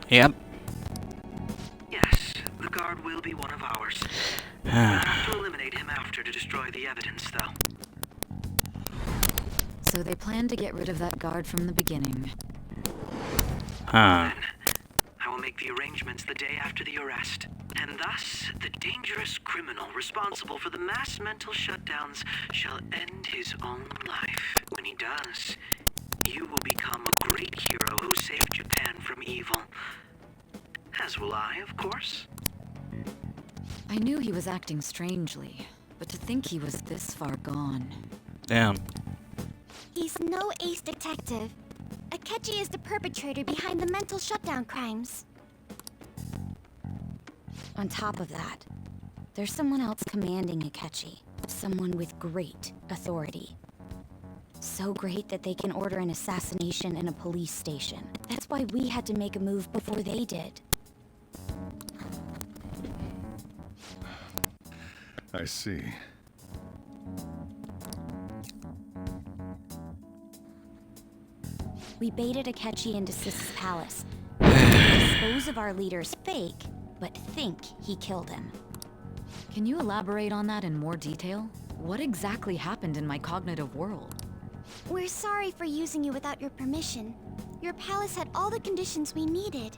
Yep. Yes, the guard will be one of ours. We'll have to eliminate him after to destroy the evidence, though. So they planned to get rid of that guard from the beginning. Huh. Then, I will make the arrangements the day after the arrest. And thus, the dangerous criminal responsible for the mass mental shutdowns shall end his own life. When he does, you will become a great hero who saved Japan from evil. As will I, of course. I knew he was acting strangely, but to think he was this far gone. Damn. He's no ace detective. Akechi is the perpetrator behind the mental shutdown crimes. On top of that, there's someone else commanding Akechi. Someone with great authority. So great that they can order an assassination in a police station. That's why we had to make a move before they did. I see. We baited Akechi into Sis's palace. Dispose of our leader's fake, but think he killed him. Can you elaborate on that in more detail? What exactly happened in my cognitive world? We're sorry for using you without your permission. Your palace had all the conditions we needed.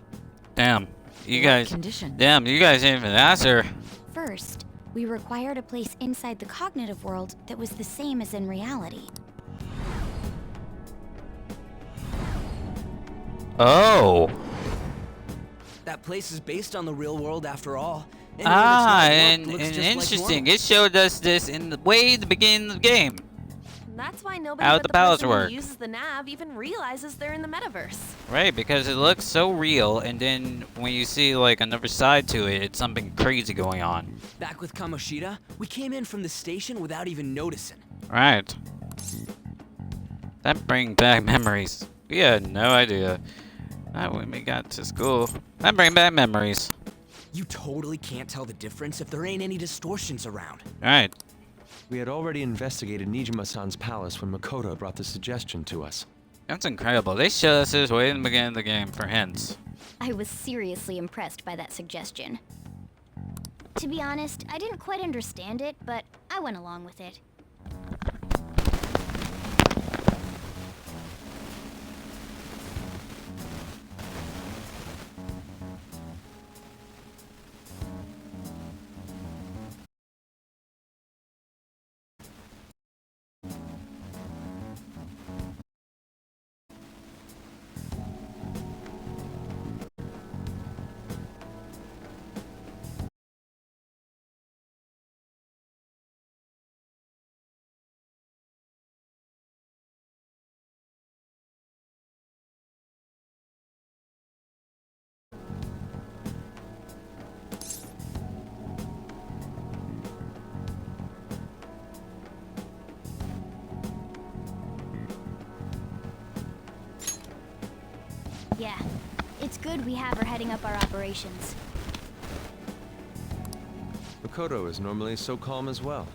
Damn. You What guys. conditions? Damn, you guys didn't even answer. First, we required a place inside the cognitive world that was the same as in reality. Oh. That place is based on the real world after all. And interesting. It showed us this in the the beginning of the game. That's why nobody How'd but the the palace person work? who uses the nav even realizes they're in the metaverse. Right, because it looks so real, and then when you see like another side to it, it's something crazy going on. Back with Kamoshida, we came in from the station without even noticing. Right. That brings back memories. We had no idea. When we got to school, that brings back memories. You totally can't tell the difference if there ain't any distortions around. Right. We had already investigated Nijima-san's palace when Makoto brought the suggestion to us. That's incredible. They showed us this way in the beginning of the game for hints. I was seriously impressed by that suggestion. To be honest, I didn't quite understand it, but I went along with it. Yeah, it's good we have her heading up our operations. Makoto is normally so calm as well,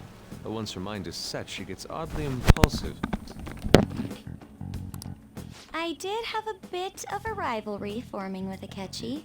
but once her mind is set, she gets oddly impulsive. I did have a bit of a rivalry forming with Akechi.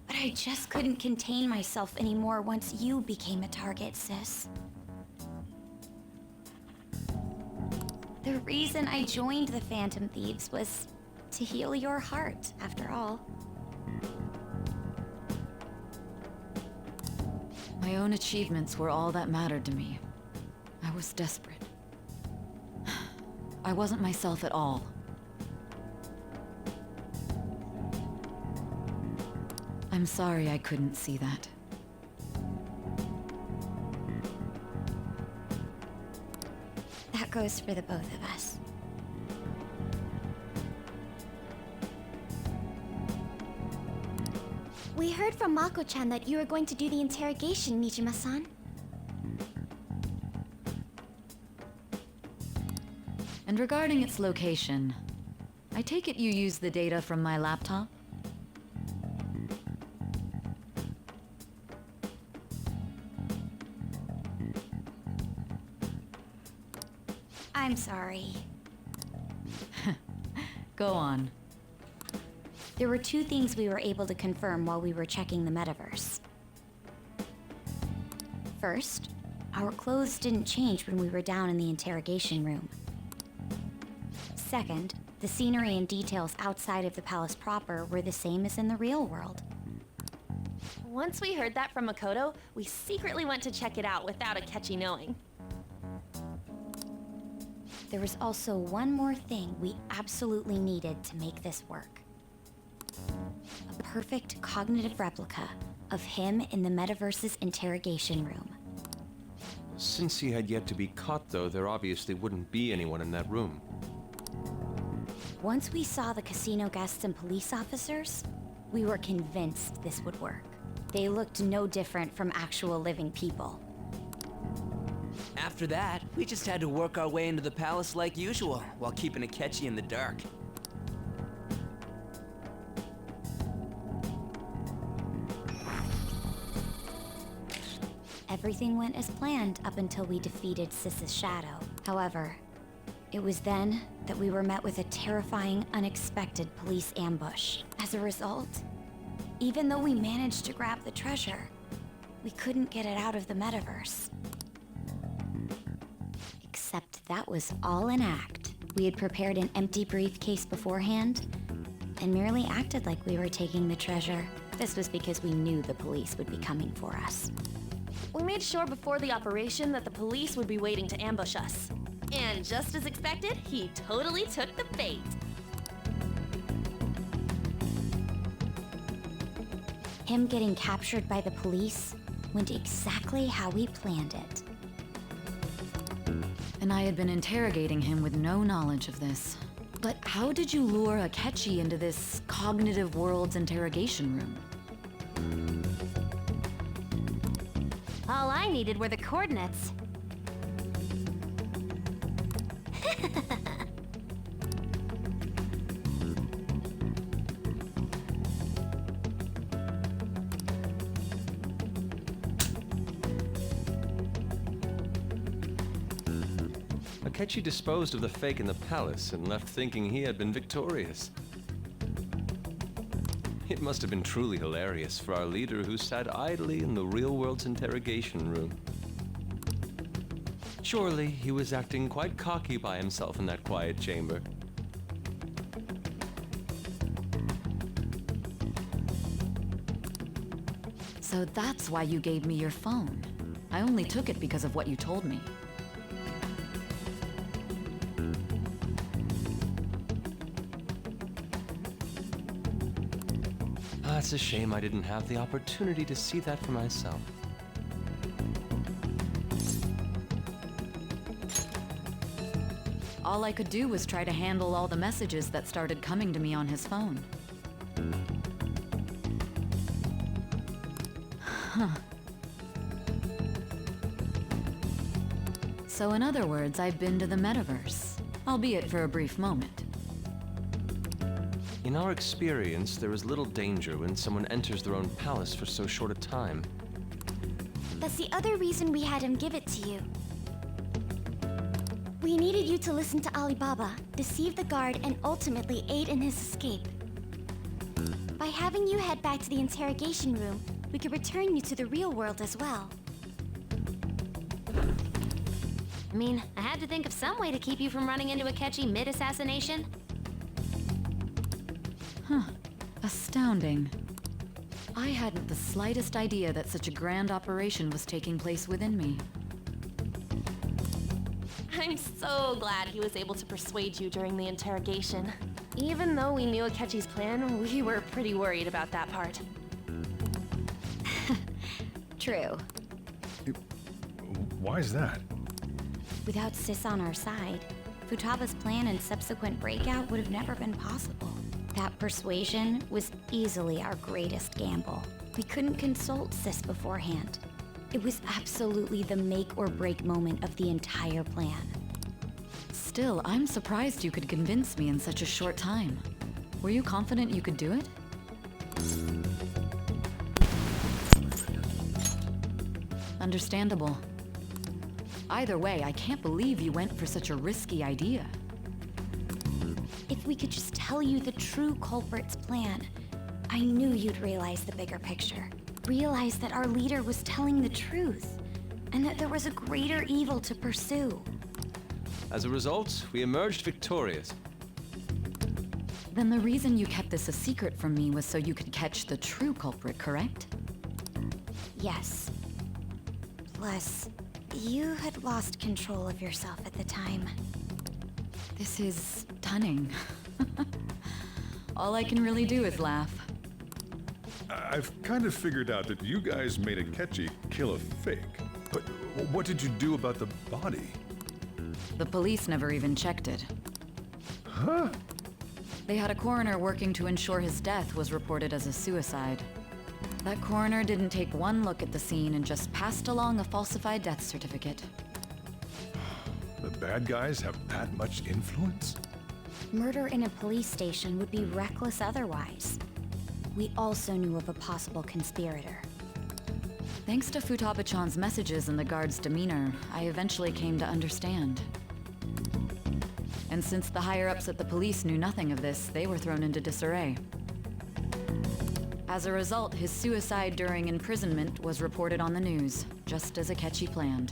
But I just couldn't contain myself anymore once you became a target, sis. The reason I joined the Phantom Thieves was to heal your heart, after all. My own achievements were all that mattered to me. I was desperate. I wasn't myself at all. I'm sorry I couldn't see that. That goes for the both of us. We heard from Mako-chan that you were going to do the interrogation, Nijima-san. And regarding its location, I take it you used the data from my laptop? I'm sorry. Go on. There were two things we were able to confirm while we were checking the metaverse. First, our clothes didn't change when we were down in the interrogation room. Second, the scenery and details outside of the palace proper were the same as in the real world. Once we heard that from Makoto, we secretly went to check it out without Akechi knowing. There was also one more thing we absolutely needed to make this work. A perfect cognitive replica of him in the metaverse's interrogation room. Since he had yet to be caught, though, there obviously wouldn't be anyone in that room. Once we saw the casino guests and police officers, we were convinced this would work. They looked no different from actual living people. After that, we just had to work our way into the palace like usual, while keeping Akechi in the dark. Everything went as planned up until we defeated Sis's shadow. However, it was then that we were met with a terrifying, unexpected police ambush. As a result, even though we managed to grab the treasure, we couldn't get it out of the metaverse. Except that was all an act. We had prepared an empty briefcase beforehand and merely acted like we were taking the treasure. This was because we knew the police would be coming for us. We made sure before the operation that the police would be waiting to ambush us. And just as expected, he totally took the bait. Him getting captured by the police went exactly how we planned it. And I had been interrogating him with no knowledge of this. But how did you lure Akechi into this cognitive world's interrogation room? All I needed were the coordinates. Akechi disposed of the fake in the palace and left thinking he had been victorious. It must have been truly hilarious for our leader who sat idly in the real world's interrogation room. Surely he was acting quite cocky by himself in that quiet chamber. So that's why you gave me your phone. I only took it because of what you told me. It's a shame I didn't have the opportunity to see that for myself. All I could do was try to handle all the messages that started coming to me on his phone. Huh. So in other words, I've been to the metaverse, albeit for a brief moment. In our experience, there is little danger when someone enters their own palace for so short a time. That's the other reason we had him give it to you. We needed you to listen to Alibaba, deceive the guard, and ultimately aid in his escape. By having you head back to the interrogation room, we could return you to the real world as well. I mean, I had to think of some way to keep you from running into Akechi mid-assassination. Huh. Astounding. I hadn't the slightest idea that such a grand operation was taking place within me. I'm so glad he was able to persuade you during the interrogation. Even though we knew Akechi's plan, we were pretty worried about that part. True. Why is that? Without Sis on our side, Futaba's plan and subsequent breakout would have never been possible. That persuasion was easily our greatest gamble. We couldn't consult Sis beforehand. It was absolutely the make or break moment of the entire plan. Still, I'm surprised you could convince me in such a short time. Were you confident you could do it? Understandable. Either way, I can't believe you went for such a risky idea. If we could just tell you the true culprit's plan, I knew you'd realize the bigger picture. Realize that our leader was telling the truth, and that there was a greater evil to pursue. As a result, we emerged victorious. Then the reason you kept this a secret from me was so you could catch the true culprit, correct? Yes. Plus, you had lost control of yourself at the time. This is stunning. All I can really do is laugh. I've kind of figured out that you guys made Akechi kill a fake. But what did you do about the body? The police never even checked it. Huh? They had a coroner working to ensure his death was reported as a suicide. That coroner didn't take one look at the scene and just passed along a falsified death certificate. The bad guys have that much influence? Murder in a police station would be reckless otherwise. We also knew of a possible conspirator. Thanks to Futaba-chan's messages and the guard's demeanor, I eventually came to understand. And since the higher-ups at the police knew nothing of this, they were thrown into disarray. As a result, his suicide during imprisonment was reported on the news, just as Akechi planned.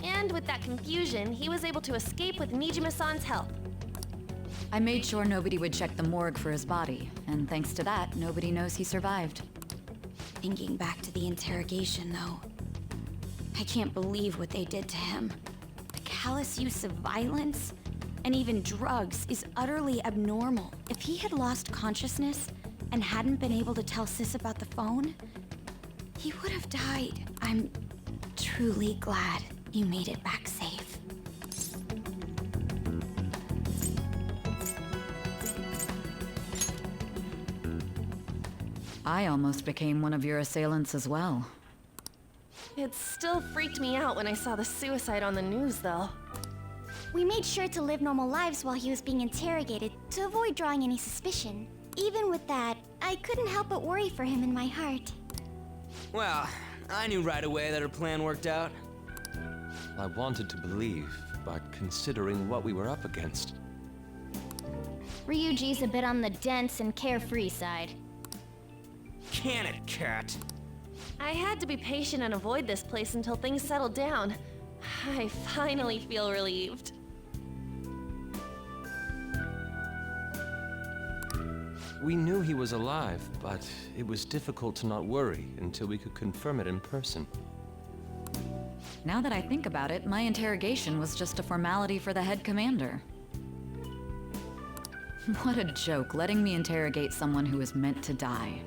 And with that confusion, he was able to escape with Nijima-san's help. I made sure nobody would check the morgue for his body, and thanks to that, nobody knows he survived. Thinking back to the interrogation, though, I can't believe what they did to him. The callous use of violence, and even drugs, is utterly abnormal. If he had lost consciousness and hadn't been able to tell Sis about the phone, he would have died. I'm truly glad you made it back safe. I almost became one of your assailants as well. It still freaked me out when I saw the suicide on the news, though. We made sure to live normal lives while he was being interrogated to avoid drawing any suspicion. Even with that, I couldn't help but worry for him in my heart. Well, I knew right away that her plan worked out. I wanted to believe, but considering what we were up against. Ryuji's a bit on the dense and carefree side. Can it, cat? I had to be patient and avoid this place until things settled down. I finally feel relieved. We knew he was alive, but it was difficult to not worry until we could confirm it in person. Now that I think about it, my interrogation was just a formality for the head commander. What a joke, letting me interrogate someone who was meant to die.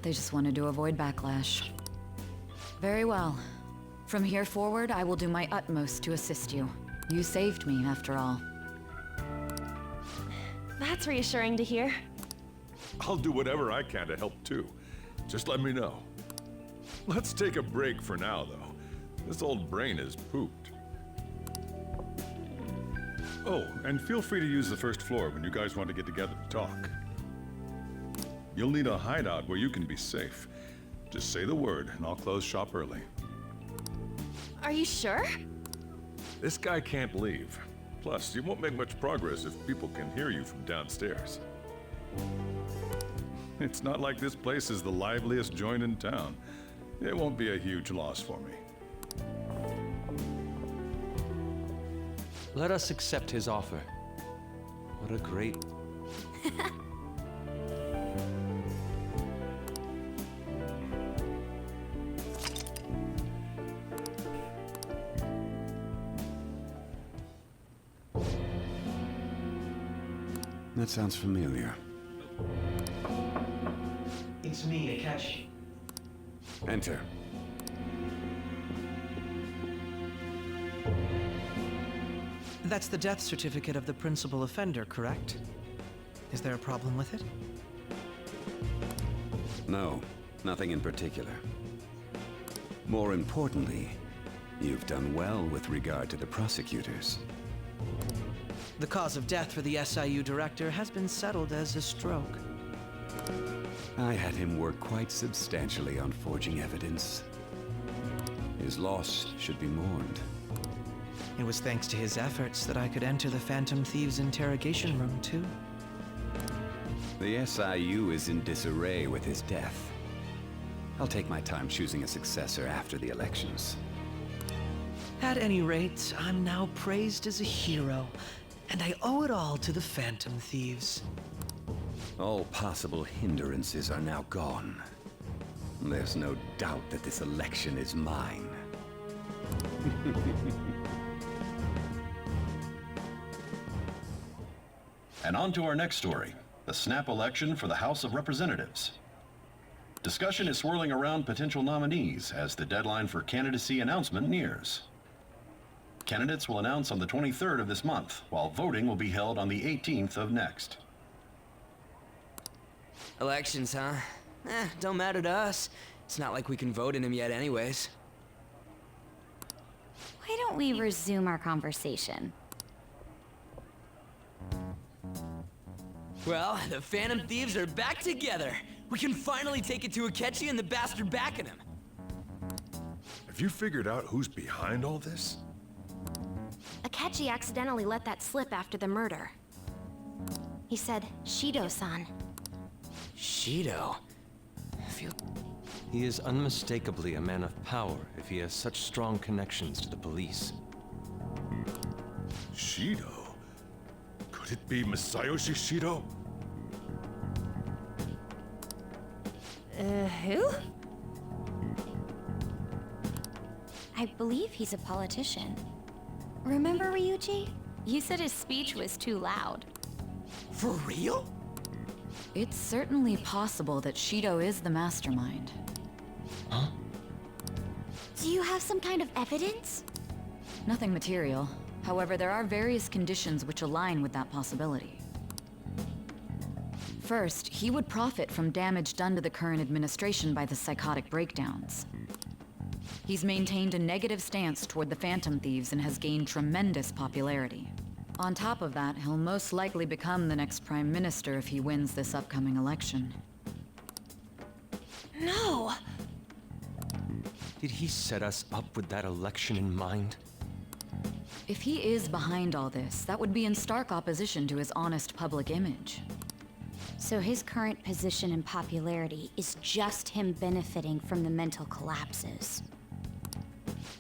They just wanted to avoid backlash. Very well. From here forward, I will do my utmost to assist you. You saved me, after all. That's reassuring to hear. I'll do whatever I can to help too. Just let me know. Let's take a break for now, though. This old brain is pooped. Oh, and feel free to use the first floor when you guys want to get together to talk. You'll need a hideout where you can be safe. Just say the word, and I'll close shop early. Are you sure? This guy can't leave. Plus, you won't make much progress if people can hear you from downstairs. It's not like this place is the liveliest joint in town. It won't be a huge loss for me. Let us accept his offer. What a great... That sounds familiar. It's me, Akechi. Enter. That's the death certificate of the principal offender, correct? Is there a problem with it? No, nothing in particular. More importantly, you've done well with regard to the prosecutors. The cause of death for the SIU director has been settled as a stroke. I had him work quite substantially on forging evidence. His loss should be mourned. It was thanks to his efforts that I could enter the Phantom Thieves' interrogation room, too. The SIU is in disarray with his death. I'll take my time choosing a successor after the elections. At any rate, I'm now praised as a hero, and I owe it all to the Phantom Thieves. All possible hindrances are now gone. There's no doubt that this election is mine. And on to our next story, the snap election for the House of Representatives. Discussion is swirling around potential nominees as the deadline for candidacy announcement nears. Candidates will announce on the 23rd of this month, while voting will be held on the 18th of next. Elections, huh? Don't matter to us. It's not like we can vote in them yet anyways. Why don't we resume our conversation? Well, the Phantom Thieves are back together. We can finally take it to Akechi and the bastard backing him. Have you figured out who's behind all this? Akechi accidentally let that slip after the murder. He said, Shido-san. Shido? He is unmistakably a man of power if he has such strong connections to the police. Shido? Could it be Masayoshi Shido? Who? I believe he's a politician. Remember, Ryuji? You said his speech was too loud. For real? It's certainly possible that Shido is the mastermind. Huh? Do you have some kind of evidence? Nothing material. However, there are various conditions which align with that possibility. First, he would profit from damage done to the current administration by the psychotic breakdowns. He's maintained a negative stance toward the Phantom Thieves and has gained tremendous popularity. On top of that, he'll most likely become the next Prime Minister if he wins this upcoming election. No! Did he set us up with that election in mind? If he is behind all this, that would be in stark opposition to his honest public image. So his current position and popularity is just him benefiting from the mental collapses.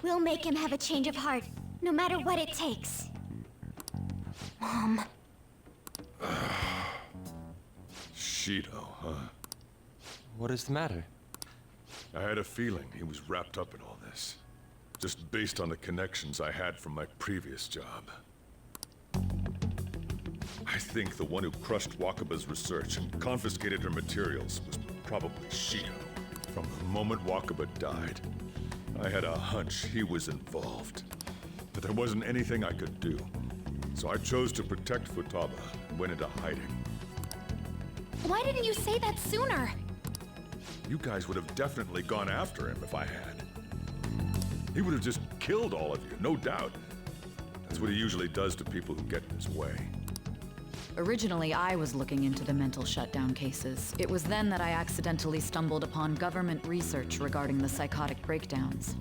We'll make him have a change of heart, no matter what it takes. Mom. Shido, huh? What is the matter? I had a feeling he was wrapped up in all this. Just based on the connections I had from my previous job. I think the one who crushed Wakaba's research and confiscated her materials was probably Shido. From the moment Wakaba died, I had a hunch he was involved. But there wasn't anything I could do. So I chose to protect Futaba and went into hiding. Why didn't you say that sooner? You guys would have definitely gone after him if I had. He would have just killed all of you, no doubt. That's what he usually does to people who get in his way. Originally, I was looking into the mental shutdown cases. It was then that I accidentally stumbled upon government research regarding the psychotic breakdowns.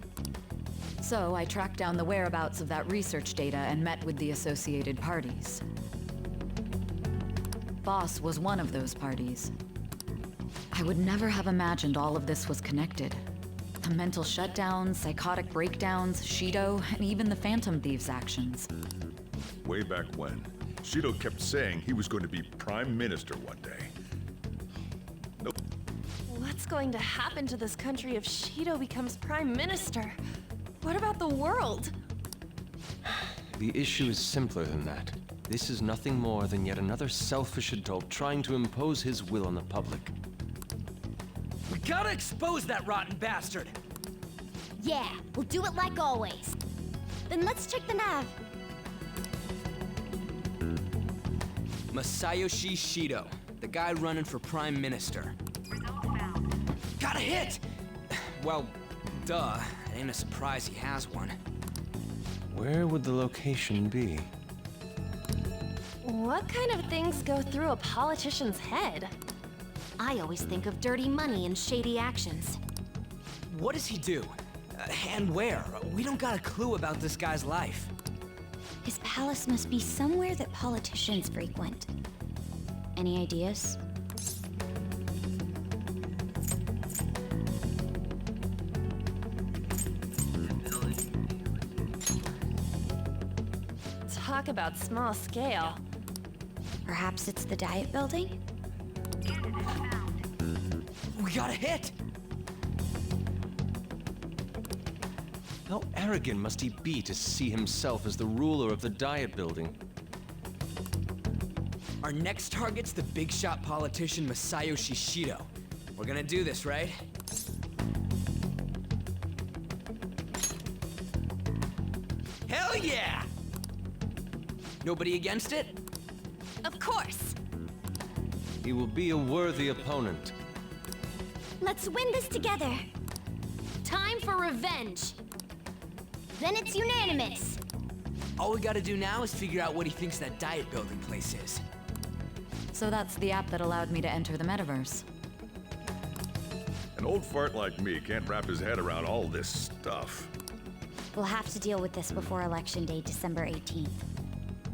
So I tracked down the whereabouts of that research data and met with the associated parties. Boss was one of those parties. I would never have imagined all of this was connected. The mental shutdowns, psychotic breakdowns, Shido, and even the Phantom Thieves' actions. Way back when, Shido kept saying he was going to be Prime Minister one day. Nope. What's going to happen to this country if Shido becomes Prime Minister? What about the world? The issue is simpler than that. This is nothing more than yet another selfish adult trying to impose his will on the public. We gotta expose that rotten bastard! Yeah, we'll do it like always. Then let's check the nav. Masayoshi Shido, the guy running for Prime Minister. Got a hit! Well, duh. It ain't a surprise he has one. Where would the location be? What kind of things go through a politician's head? I always think of dirty money and shady actions. What does he do? And where? We don't got a clue about this guy's life. His palace must be somewhere that politicians frequent. Any ideas? Talk about small scale. Perhaps it's the Diet Building? We got a hit! How arrogant must he be to see himself as the ruler of the Diet Building? Our next target's the big shot politician Masayoshi Shido. We're gonna do this, right? Hell yeah! Nobody against it? Of course! He will be a worthy opponent. Let's win this together. Time for revenge! Then it's unanimous. All we gotta do now is figure out what he thinks that Diet Building place is. So that's the app that allowed me to enter the metaverse. An old fart like me can't wrap his head around all this stuff. We'll have to deal with this before Election Day, December 18th.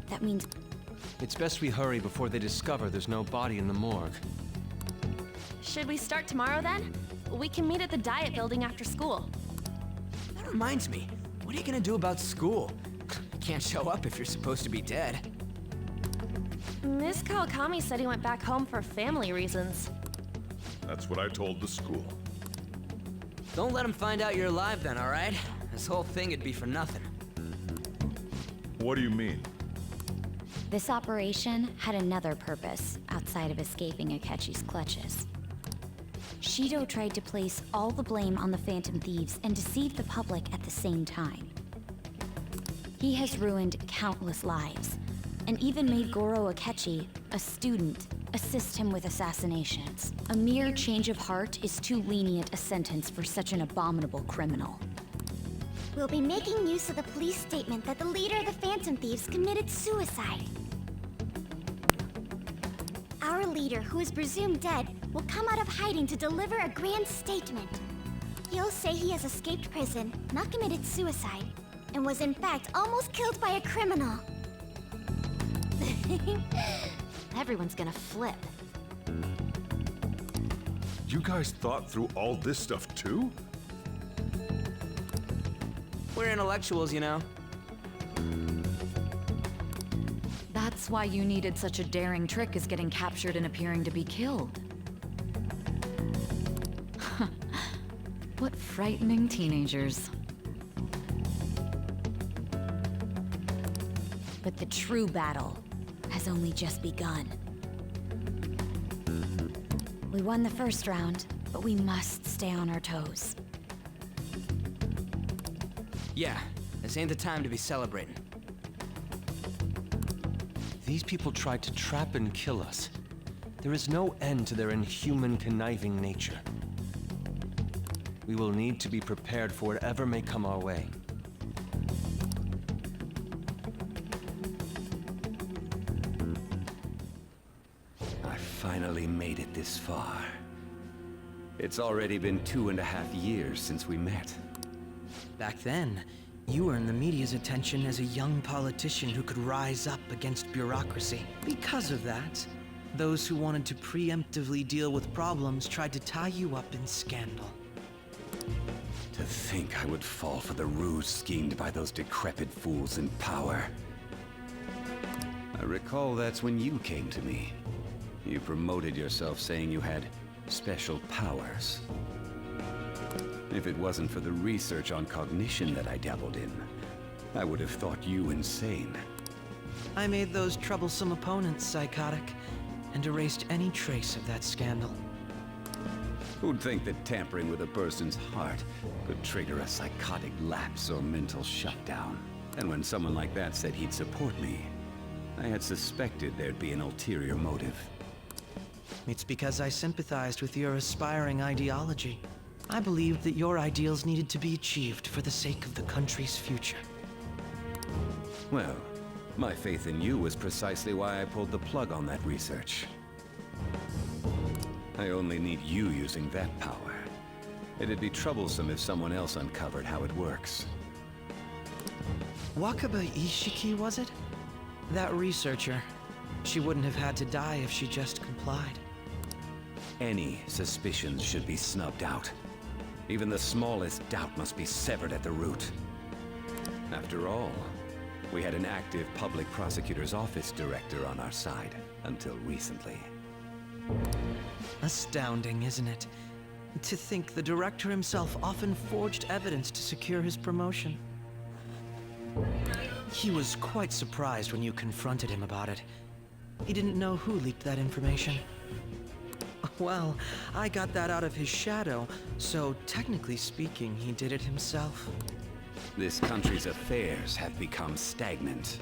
That means It's best we hurry before they discover there's no body in the morgue. Should we start tomorrow then? We can meet at the Diet Building after school. That reminds me, what are you gonna do about school? You can't show up if you're supposed to be dead. Miss Kawakami said he went back home for family reasons. That's what I told the school. Don't let him find out you're alive then, alright? This whole thing would be for nothing. What do you mean? this operation had another purpose outside of escaping Akechi's clutches. Shido tried to place all the blame on the Phantom Thieves and deceive the public at the same time. He has ruined countless lives, and even made Goro Akechi, a student, assist him with assassinations. A mere change of heart is too lenient a sentence for such an abominable criminal. We'll be making use of the police statement that the leader of the Phantom Thieves committed suicide. Our leader, who is presumed dead, will come out of hiding to deliver a grand statement. He'll say he has escaped prison, not committed suicide, and was in fact almost killed by a criminal. Everyone's gonna flip. You guys thought through all this stuff too? We're intellectuals, you know. That's why you needed such a daring trick as getting captured and appearing to be killed. What frightening teenagers. But the true battle has only just begun. We won the first round, but we must stay on our toes. Yeah, this ain't the time to be celebrating. These people tried to trap and kill us. There is no end to their inhuman, conniving nature. We will need to be prepared for whatever may come our way. I finally made it this far. It's already been 2.5 years since we met. Back then, you earned the media's attention as a young politician who could rise up against bureaucracy. Because of that, those who wanted to preemptively deal with problems tried to tie you up in scandal. To think I would fall for the ruse schemed by those decrepit fools in power. I recall that's when you came to me. You promoted yourself saying you had special powers. If it wasn't for the research on cognition that I dabbled in, I would have thought you insane. I made those troublesome opponents psychotic, and erased any trace of that scandal. Who'd think that tampering with a person's heart could trigger a psychotic lapse or mental shutdown? And when someone like that said he'd support me, I had suspected there'd be an ulterior motive. It's because I sympathized with your aspiring ideology. I believed that your ideals needed to be achieved for the sake of the country's future. Well, my faith in you was precisely why I pulled the plug on that research. I only need you using that power. It'd be troublesome if someone else uncovered how it works. Wakaba Ishiki, was it? That researcher. She wouldn't have had to die if she just complied. Any suspicions should be snubbed out. Even the smallest doubt must be severed at the root. After all, we had an active public prosecutor's office director on our side, until recently. Astounding, isn't it? To think the director himself often forged evidence to secure his promotion. He was quite surprised when you confronted him about it. He didn't know who leaked that information. Well, I got that out of his shadow, so technically speaking, he did it himself. This country's affairs have become stagnant.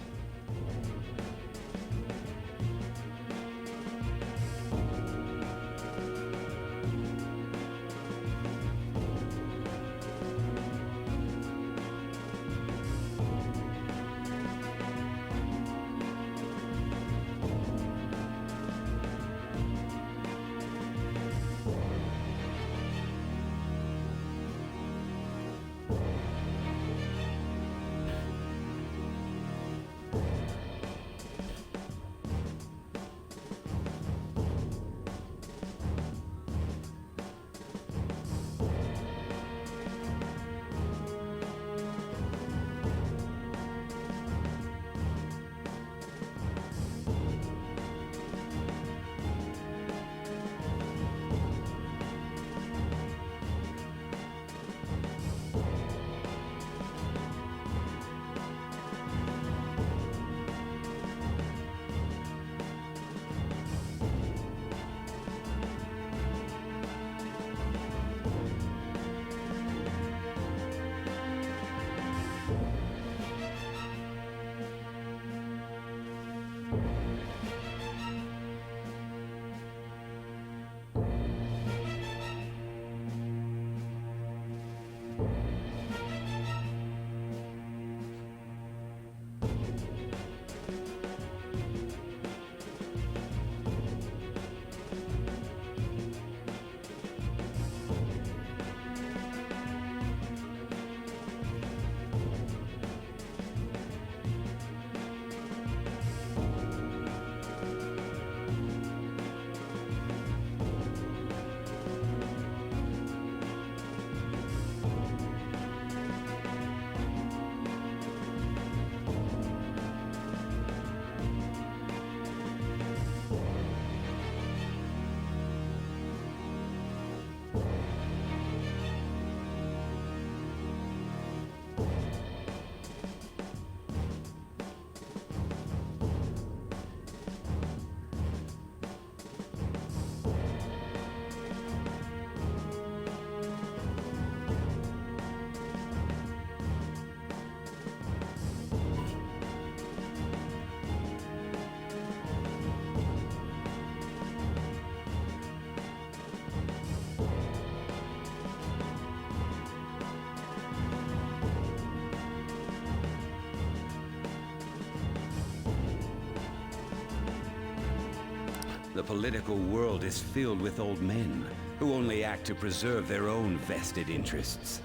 The political world is filled with old men who only act to preserve their own vested interests.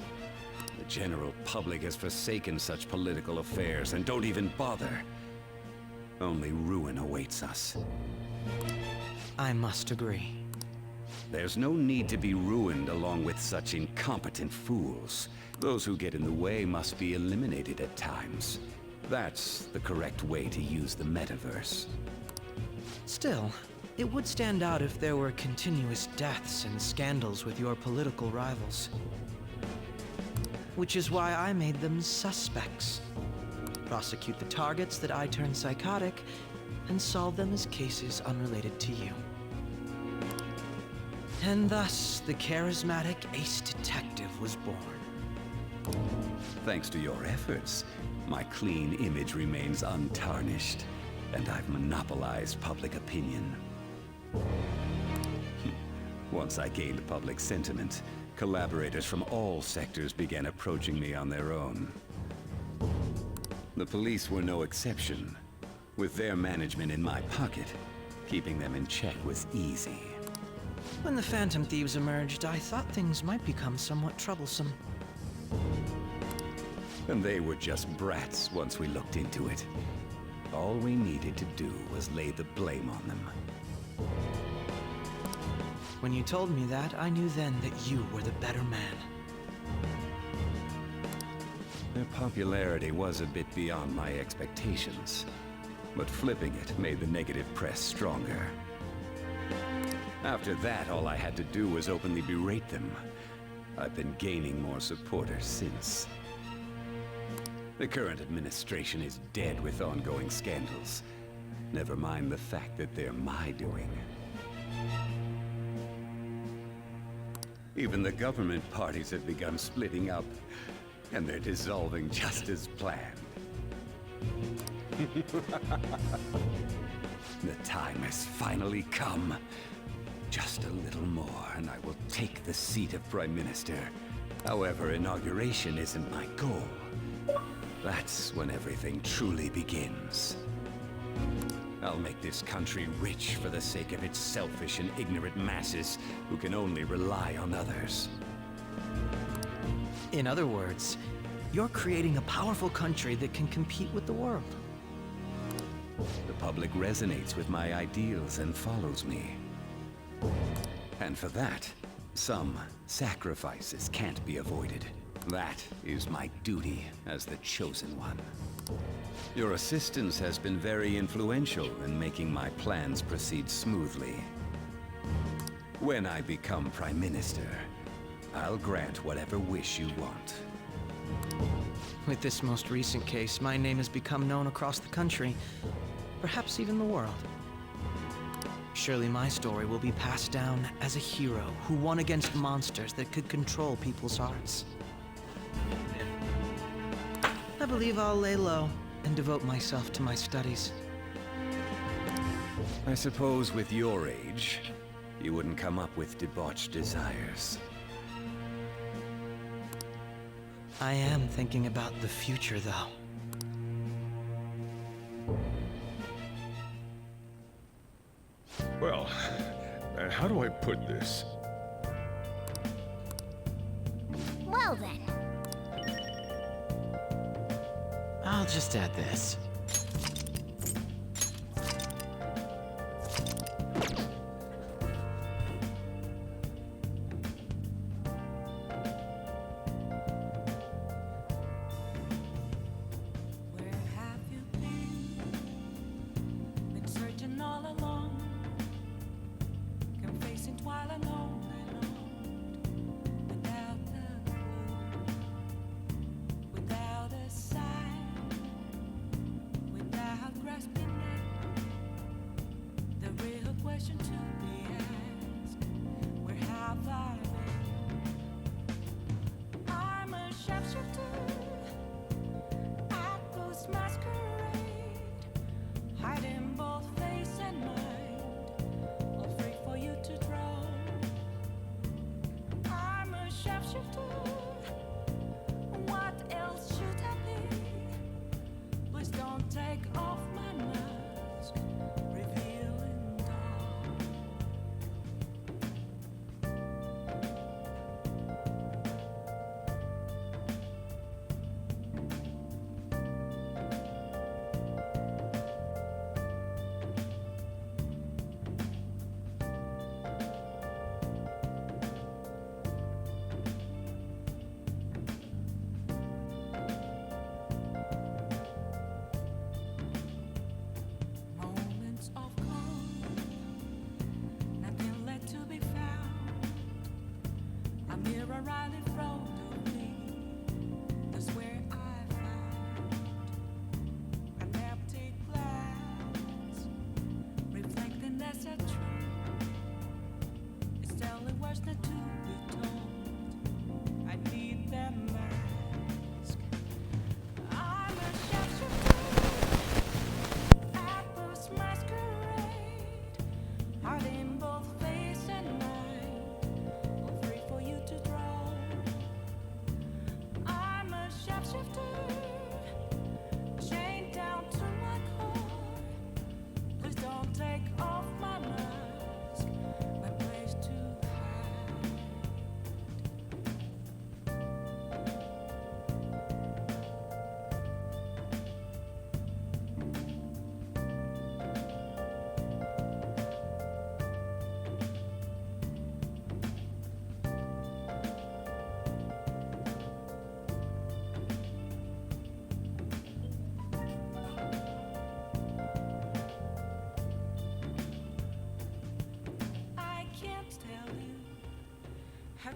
The general public has forsaken such political affairs and don't even bother. Only ruin awaits us. I must agree. There's no need to be ruined along with such incompetent fools. Those who get in the way must be eliminated at times. That's the correct way to use the metaverse. Still, it would stand out if there were continuous deaths and scandals with your political rivals. Which is why I made them suspects. prosecute the targets that I turn psychotic, and solve them as cases unrelated to you. And thus, the charismatic ace detective was born. Thanks to your efforts, my clean image remains untarnished, and I've monopolized public opinion. Once I gained public sentiment, collaborators from all sectors began approaching me on their own. The police were no exception. With their management in my pocket, keeping them in check was easy. When the Phantom Thieves emerged, I thought things might become somewhat troublesome. And they were just brats once we looked into it. All we needed to do was lay the blame on them. When you told me that, I knew then that you were the better man. Their popularity was a bit beyond my expectations, but flipping it made the negative press stronger. After that, all I had to do was openly berate them. I've been gaining more supporters since. The current administration is dead with ongoing scandals. Never mind the fact that they're my doing. Even the government parties have begun splitting up, and they're dissolving just as planned. The time has finally come. Just a little more, and I will take the seat of Prime Minister. However, inauguration isn't my goal. That's when everything truly begins. I'll make this country rich for the sake of its selfish and ignorant masses who can only rely on others. In other words, you're creating a powerful country that can compete with the world. The public resonates with my ideals and follows me. And for that, some sacrifices can't be avoided. That is my duty as the Chosen One. Your assistance has been very influential in making my plans proceed smoothly. When I become Prime Minister, I'll grant whatever wish you want. With this most recent case, my name has become known across the country, perhaps even the world. Surely my story will be passed down as a hero who won against monsters that could control people's hearts. I believe I'll lay low and devote myself to my studies. I suppose with your age, you wouldn't come up with debauched desires. I am thinking about the future, though. Well, how do I put this? Well then. I'll just add this.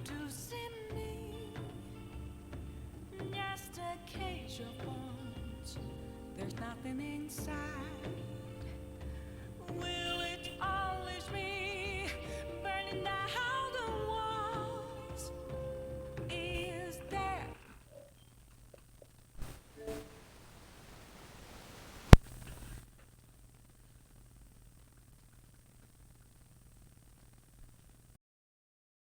to see me. Just a cage of bones. There's nothing inside.